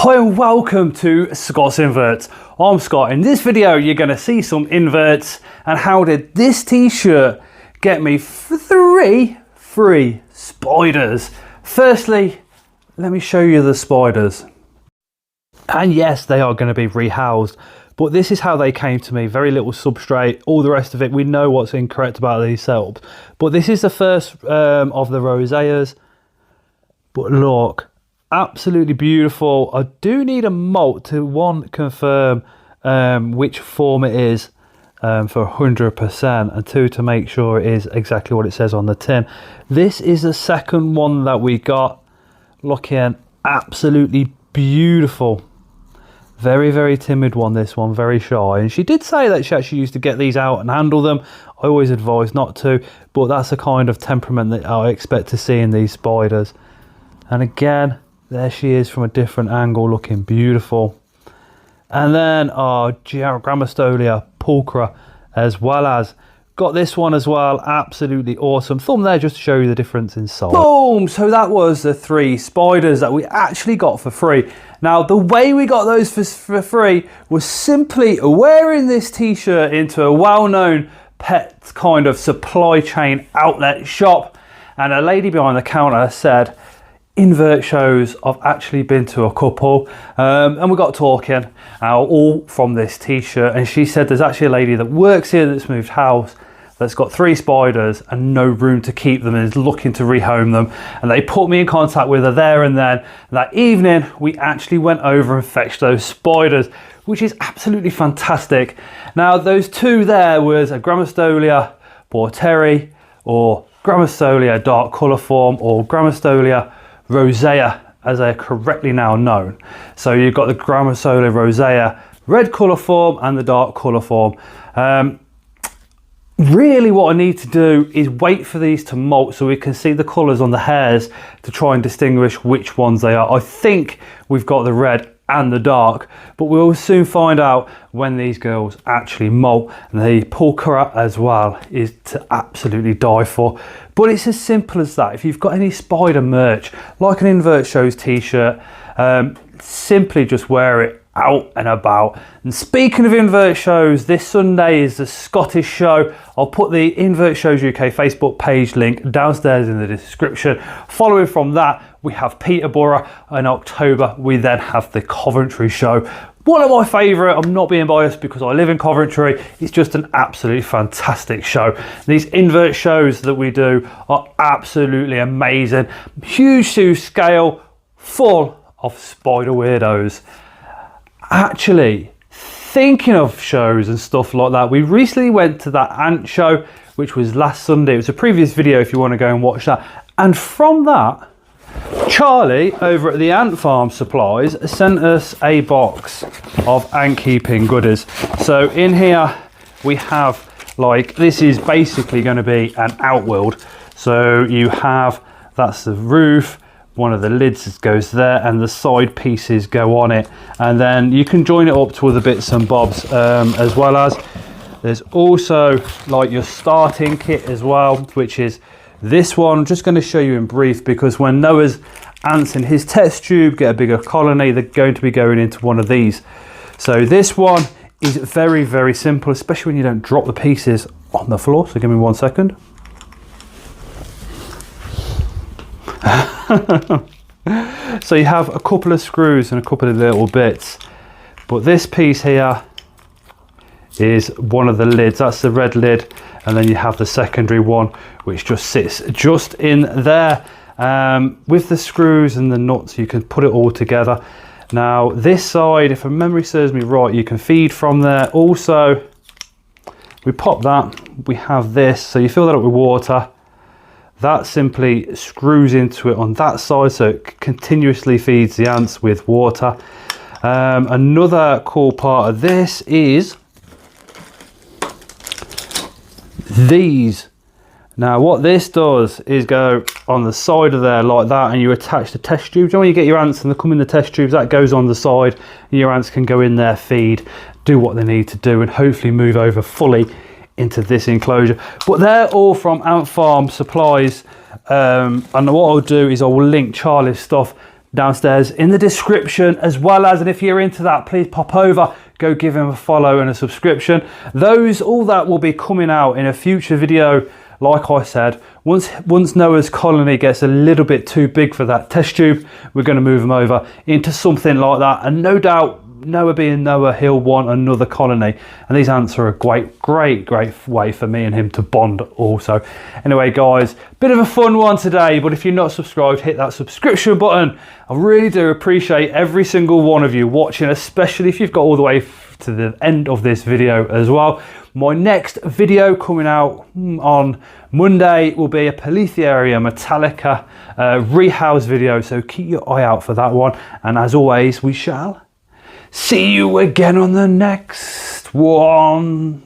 Hi and welcome to Scott's Inverts. I'm Scott. In this video you're going to see some inverts and how did this t-shirt get me 3 free spiders. Firstly, let me show you the spiders. And yes, they are going to be rehoused, but this is how they came to me. Very little substrate, all the rest of it, we know what's incorrect about these setups. But this is the first of the roseas. But look, absolutely beautiful. I do need a molt to confirm which form it is for 100%, and 2 to make sure it is exactly what it says on the tin. This is the second one that we got, looking absolutely beautiful. Very, very timid one, this one, very shy. And she did say that she actually used to get these out and handle them. I always advise not to, but that's the kind of temperament that I expect to see in these spiders. And again, there she is from a different angle, looking beautiful. And then our Grammostolia pulchra, as well as got this one as well, absolutely awesome. Thumb there just to show you the difference in size. Boom! So that was the 3 spiders that we actually got for free. Now the way we got those for free was simply wearing this t-shirt into a well-known pet kind of supply chain outlet shop, and a lady behind the counter said, invert shows, I've actually been to a couple, and we got talking all from this t-shirt, and she said there's actually a lady that works here that's moved house that's got 3 spiders and no room to keep them and is looking to rehome them, and they put me in contact with her there and then. And that evening we actually went over and fetched those spiders, which is absolutely fantastic. Now those 2 there was a Grammostolia porteri, or Grammostolia dark colourform, or Grammostolia rosea as they're correctly now known. So you've got the Grammostolia rosea red colour form and the dark colour form. Really what I need to do is wait for these to molt so we can see the colours on the hairs to try and distinguish which ones they are. I think we've got the red and the dark, but we'll soon find out when these girls actually molt. And the pulchra as well is to absolutely die for. But it's as simple as that. If you've got any spider merch, like an Invert Shows t-shirt, simply just wear it out and about. And speaking of Invert Shows, this Sunday is the Scottish show. I'll put the Invert Shows UK Facebook page link downstairs in the description. Following from that, we have Peterborough. In October, we then have the Coventry show. One of my favourite. I'm not being biased because I live in Coventry. It's just an absolutely fantastic show. These invert shows that we do are absolutely amazing. Huge to scale, full of spider weirdos. Actually, thinking of shows and stuff like that, we recently went to that ant show, which was last Sunday. It was a previous video if you want to go and watch that. And from that, Charlie over at the Ant Farm Supplies sent us a box of ant keeping goodies. So in here we have, like, this is basically going to be an outworld. So you have, that's the roof, one of the lids goes there, and the side pieces go on it, and then you can join it up to other bits and bobs, as well as there's also like your starting kit as well, which is this one. I'm just going to show you in brief, because when Noah's ants in his test tube get a bigger colony, they're going to be going into one of these. So this one is very, very simple, especially when you don't drop the pieces on the floor. So give me 1 second. So you have a couple of screws and a couple of little bits, but this piece here is one of the lids. That's the red lid, and then you have the secondary one which just sits just in there, with the screws and the nuts. You can put it all together. Now this side, if memory serves me right, you can feed from there. Also, we pop that, we have this, so you fill that up with water. That simply screws into it on that side, so it continuously feeds the ants with water. Another cool part of this is these. Now what this does is go on the side of there like that, and you attach the test tubes. You know when you get your ants and they come in the test tubes, that goes on the side, and your ants can go in there, feed, do what they need to do, and hopefully move over fully into this enclosure. But they're all from Ant Farm Supplies, and what I'll do is I will link Charlie's stuff downstairs in the description, as well as, and if you're into that, please pop over, go give him a follow and a subscription. All that will be coming out in a future video. Like I said, once Noah's colony gets a little bit too big for that test tube, we're going to move him over into something like that, and no doubt, Noah being Noah, he'll want another colony, and these ants are a great way for me and him to bond also. Anyway guys, bit of a fun one today, but if you're not subscribed, hit that subscription button. I really do appreciate every single one of you watching, especially if you've got all the way to the end of this video as well. My next video coming out on Monday will be a Polytheria metallica rehouse video, so keep your eye out for that one, and as always, we shall see you again on the next one.